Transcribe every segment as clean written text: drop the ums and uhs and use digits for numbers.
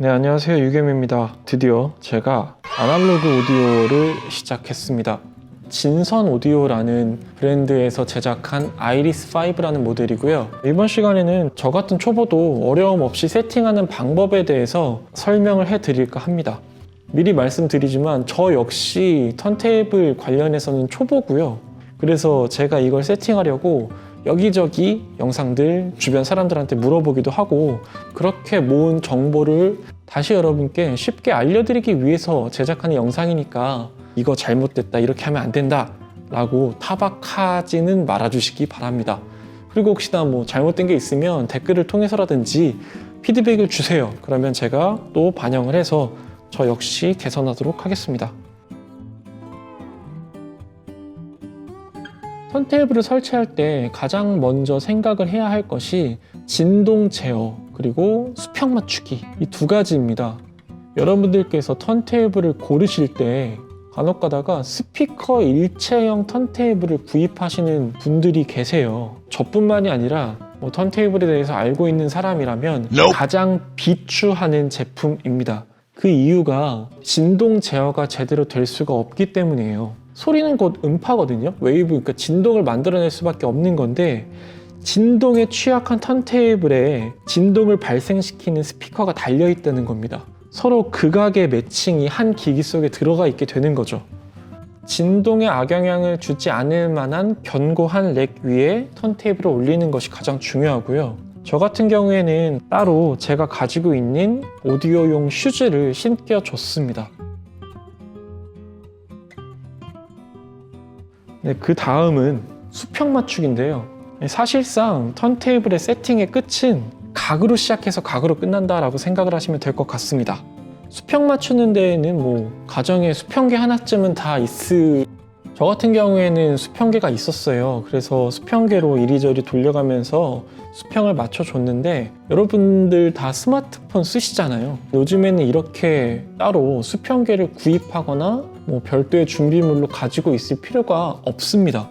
네, 안녕하세요. 유겸입니다. 드디어 제가 아날로그 오디오를 시작했습니다. 진선 오디오라는 브랜드에서 제작한 아이리스5라는 모델이고요. 이번 시간에는 저 같은 초보도 어려움 없이 세팅하는 방법에 대해서 설명을 해드릴까 합니다. 미리 말씀드리지만 저 역시 턴테이블 관련해서는 초보고요. 그래서 제가 이걸 세팅하려고 여기저기 영상들 주변 사람들한테 물어보기도 하고 그렇게 모은 정보를 다시 여러분께 쉽게 알려드리기 위해서 제작하는 영상이니까 이거 잘못됐다, 이렇게 하면 안 된다 라고 타박하지는 말아주시기 바랍니다. 그리고 혹시나 잘못된 게 있으면 댓글을 통해서라든지 피드백을 주세요. 그러면 제가 또 반영을 해서 저 역시 개선하도록 하겠습니다. 턴테이블을 설치할 때 가장 먼저 생각을 해야 할 것이 진동 제어 그리고 수평 맞추기, 이 두 가지입니다. 여러분들께서 턴테이블을 고르실 때 간혹 가다가 스피커 일체형 턴테이블을 구입하시는 분들이 계세요. 저뿐만이 아니라 턴테이블에 대해서 알고 있는 사람이라면 가장 비추하는 제품입니다. 그 이유가 진동 제어가 제대로 될 수가 없기 때문이에요. 소리는 곧 음파거든요. 웨이브, 그러니까 진동을 만들어낼 수밖에 없는 건데 진동에 취약한 턴테이블에 진동을 발생시키는 스피커가 달려있다는 겁니다. 서로 극악의 매칭이 한 기기 속에 들어가 있게 되는 거죠. 진동에 악영향을 주지 않을 만한 견고한 렉 위에 턴테이블을 올리는 것이 가장 중요하고요. 저 같은 경우에는 따로 제가 가지고 있는 오디오용 슈즈를 신겨줬습니다. 네, 그 다음은 수평 맞추기인데요. 사실상 턴테이블의 세팅의 끝은 각으로 시작해서 각으로 끝난다라고 생각을 하시면 될 것 같습니다. 수평 맞추는 데에는 가정에 수평계 하나쯤은 다 저 같은 경우에는 수평계가 있었어요. 그래서 수평계로 이리저리 돌려가면서 수평을 맞춰줬는데 여러분들 다 스마트폰 쓰시잖아요. 요즘에는 이렇게 따로 수평계를 구입하거나 별도의 준비물로 가지고 있을 필요가 없습니다.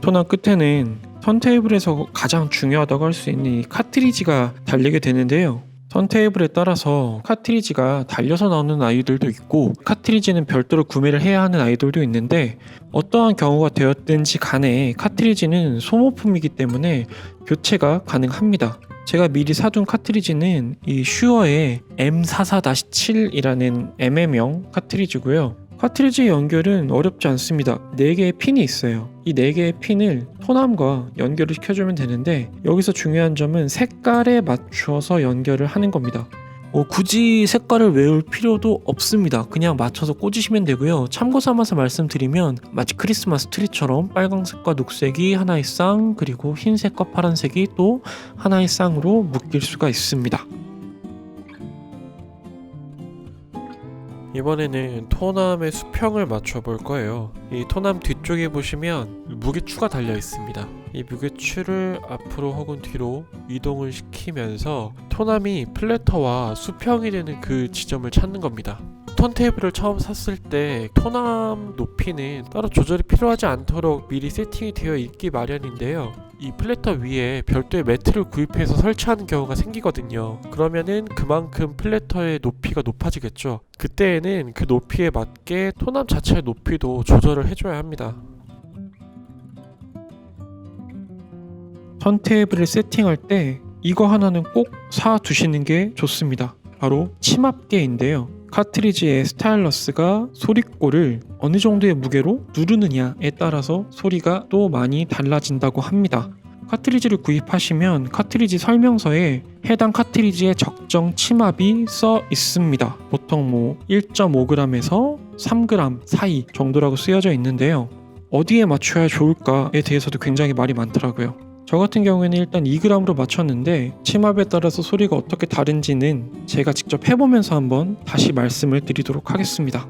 토너 끝에는 턴테이블에서 가장 중요하다고 할 수 있는 이 카트리지가 달리게 되는데요. 턴테이블에 따라서 카트리지가 달려서 나오는 아이들도 있고 카트리지는 별도로 구매를 해야 하는 아이들도 있는데 어떠한 경우가 되었든지 간에 카트리지는 소모품이기 때문에 교체가 가능합니다. 제가 미리 사둔 카트리지는 이 슈어의 M44-7이라는 MM형 카트리지고요. 카트리지 연결은 어렵지 않습니다. 4개의 핀이 있어요. 이 4개의 핀을 토남과 연결을 시켜주면 되는데 여기서 중요한 점은 색깔에 맞추어서 연결을 하는 겁니다. 굳이 색깔을 외울 필요도 없습니다. 그냥 맞춰서 꽂으시면 되고요. 참고 삼아서 말씀드리면 마치 크리스마스 트리처럼 빨강색과 녹색이 하나의 쌍, 그리고 흰색과 파란색이 또 하나의 쌍으로 묶일 수가 있습니다. 이번에는 토남의 수평을 맞춰볼 거예요. 이 토남 뒤쪽에 보시면 무게추가 달려 있습니다. 이 무게추를 앞으로 혹은 뒤로 이동을 시키면서 토남이 플래터와 수평이 되는 그 지점을 찾는 겁니다. 턴테이블을 처음 샀을 때 토남 높이는 따로 조절이 필요하지 않도록 미리 세팅이 되어 있기 마련인데요. 이 플래터 위에 별도의 매트를 구입해서 설치하는 경우가 생기거든요. 그러면은 그만큼 플래터의 높이가 높아지겠죠. 그때에는 그 높이에 맞게 토남 자체의 높이도 조절을 해줘야 합니다. 턴테이블을 세팅할 때 이거 하나는 꼭 사두시는 게 좋습니다. 바로 치압계인데요. 카트리지의 스타일러스가 소리꼴을 어느 정도의 무게로 누르느냐에 따라서 소리가 또 많이 달라진다고 합니다. 카트리지를 구입하시면 카트리지 설명서에 해당 카트리지의 적정 치압이 써 있습니다. 보통 1.5g에서 3g 사이 정도라고 쓰여져 있는데요. 어디에 맞춰야 좋을까에 대해서도 굉장히 말이 많더라고요. 저 같은 경우에는 일단 2g으로 맞췄는데 치압에 따라서 소리가 어떻게 다른지는 제가 직접 해보면서 한번 다시 말씀을 드리도록 하겠습니다.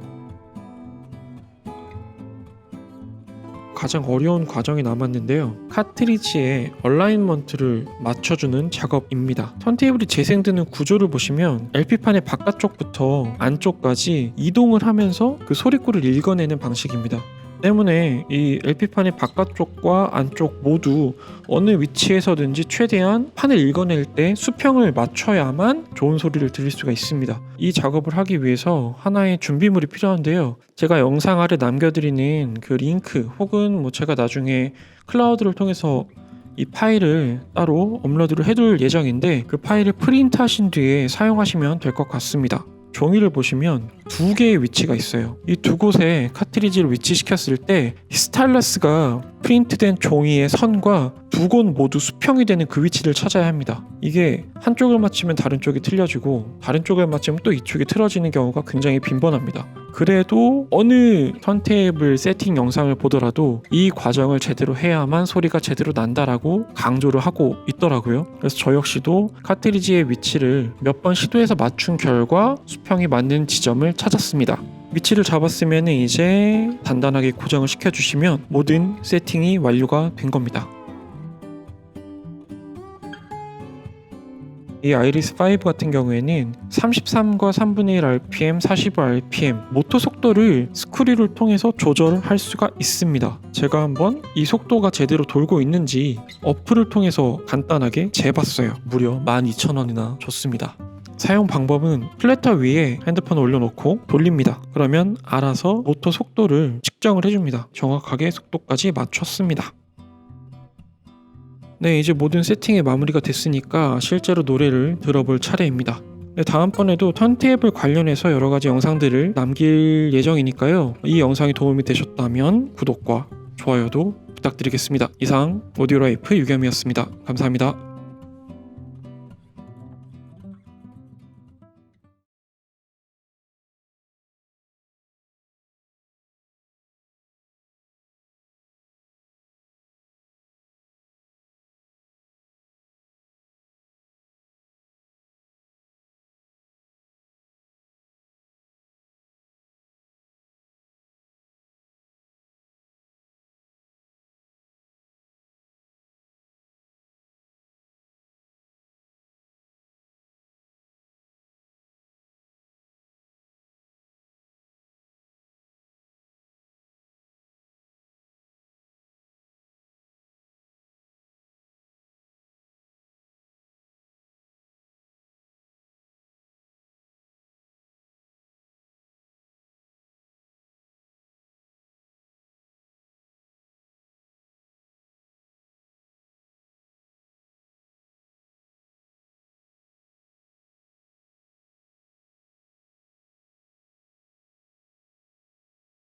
가장 어려운 과정이 남았는데요. 카트리지의 얼라인먼트를 맞춰주는 작업입니다. 턴테이블이 재생되는 구조를 보시면 LP판의 바깥쪽부터 안쪽까지 이동을 하면서 그 소리꼴을 읽어내는 방식입니다. 때문에 이 LP판의 바깥쪽과 안쪽 모두 어느 위치에서든지 최대한 판을 읽어낼 때 수평을 맞춰야만 좋은 소리를 들릴 수가 있습니다. 이 작업을 하기 위해서 하나의 준비물이 필요한데요. 제가 영상 아래 남겨드리는 그 링크 혹은 뭐 제가 나중에 클라우드를 통해서 이 파일을 따로 업로드를 해둘 예정인데 그 파일을 프린트하신 뒤에 사용하시면 될 것 같습니다. 종이를 보시면 두 개의 위치가 있어요. 이 두 곳에 카트리지를 위치시켰을 때 스타일러스가 프린트된 종이의 선과 두 곳 모두 수평이 되는 그 위치를 찾아야 합니다. 이게 한쪽을 맞추면 다른 쪽이 틀려지고 다른 쪽을 맞추면 또 이쪽이 틀어지는 경우가 굉장히 빈번합니다. 그래도 어느 턴테이블 세팅 영상을 보더라도 이 과정을 제대로 해야만 소리가 제대로 난다라고 강조를 하고 있더라고요. 그래서 저 역시도 카트리지의 위치를 몇 번 시도해서 맞춘 결과 수평이 맞는 지점을 찾았습니다. 위치를 잡았으면 이제 단단하게 고정을 시켜주시면 모든 세팅이 완료가 된 겁니다. 이 아이리스5 같은 경우에는 33과 3분의 1 RPM, 45 RPM 모터 속도를 스크류를 통해서 조절할 수가 있습니다. 제가 한번 이 속도가 제대로 돌고 있는지 어플을 통해서 간단하게 재봤어요. 무려 12,000원이나 줬습니다. 사용 방법은 플래터 위에 핸드폰을 올려놓고 돌립니다. 그러면 알아서 모터 속도를 측정을 해줍니다. 정확하게 속도까지 맞췄습니다. 네, 이제 모든 세팅이 마무리가 됐으니까 실제로 노래를 들어볼 차례입니다. 네, 다음번에도 턴테이블 관련해서 여러가지 영상들을 남길 예정이니까요. 이 영상이 도움이 되셨다면 구독과 좋아요도 부탁드리겠습니다. 이상 오디오라이프 유겸이었습니다. 감사합니다.